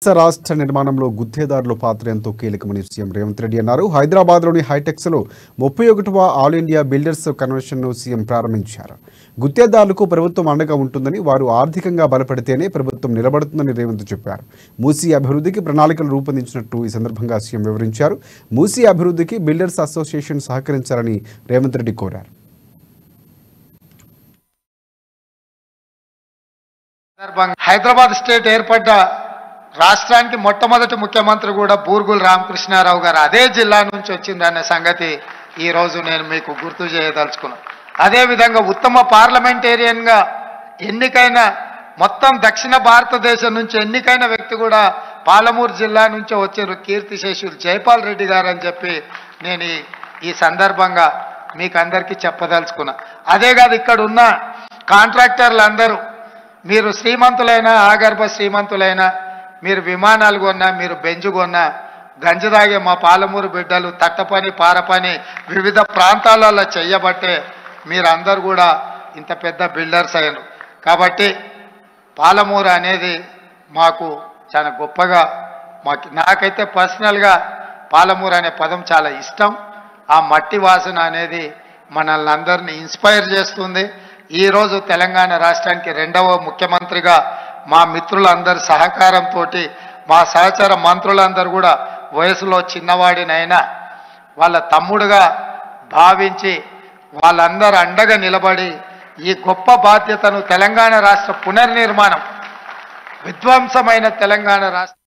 రాష్ట్ర నిర్మాణంలో గుత్తేదారుల పాత్ర ఎంతో కీలకమని సీఎం రేవంత్ రెడ్డి అన్నారు. హైదరాబాద్లోని హైటెక్స్ లో 31వ ఆల్ ఇండియా బిల్డర్స్ కన్వెన్షన్ ను సీఎం ప్రారంభించారు. గుత్తేదారులకు ప్రభుత్వం అండగా ఉంటుందని, వారు ఆర్థికంగా బలపడితేనే ప్రభుత్వం నిలబడుతుందని రేవంత్ చెప్పారు. మూసీ అభివృద్ధికి ప్రణాళికలు రూపొందించినట్టు ఈ సందర్భంగా సీఎం వివరించారు. మూసీ అభివృద్ధికి బిల్డర్స్ అసోసియేషన్ సహకరించాలని రేవంత్ రెడ్డి కోరారు. హైదరాబాద్ స్టేట్ ఏర్పడ్డ రాష్ట్రానికి మొట్టమొదటి ముఖ్యమంత్రి కూడా బూర్గుల రామకృష్ణారావు గారు అదే జిల్లా నుంచి వచ్చిందనే సంగతి ఈరోజు నేను మీకు గుర్తు చేయదలుచుకున్నాను. అదేవిధంగా ఉత్తమ పార్లమెంటేరియన్గా ఎన్నికైన మొత్తం దక్షిణ భారతదేశం నుంచి ఎన్నికైన వ్యక్తి కూడా పాలమూరు జిల్లా నుంచి వచ్చారు, కీర్తిశేషులు జైపాల్ రెడ్డి గారు అని చెప్పి నేను ఈ సందర్భంగా మీకు అందరికీ చెప్పదలుచుకున్నా. అదే కాదు, ఇక్కడ ఉన్న కాంట్రాక్టర్లు అందరూ మీరు శ్రీమంతులైనా ఆగర్భ శ్రీమంతులైనా, మీరు విమానాలు కొన్నా, మీరు బెంజు కొన్నా, గంజదాగే మా పాలమూరు బిడ్డలు తట్టపని పారపని వివిధ ప్రాంతాలలో చెయ్యబట్టే మీరందరూ కూడా ఇంత పెద్ద బిల్డర్స్ అయ్యారు. కాబట్టి పాలమూరు అనేది మాకు చాలా గొప్పగా, నాకైతే పర్సనల్గా పాలమూరు అనే పదం చాలా ఇష్టం. ఆ మట్టి వాసన అనేది మనల్ని అందరినీ ఇన్స్పైర్ చేస్తుంది. ఈరోజు తెలంగాణ రాష్ట్రానికి 2వ ముఖ్యమంత్రిగా మా మిత్రులందరి సహకారంతో, మా సహచర మంత్రులందరూ కూడా వయసులో చిన్నవాడినైనా వాళ్ళ తమ్ముడుగా భావించి వాళ్ళందరూ అండగా నిలబడి ఈ గొప్ప బాధ్యతను తెలంగాణ రాష్ట్ర పునర్నిర్మాణం, విధ్వంసమైన తెలంగాణ రాష్ట్ర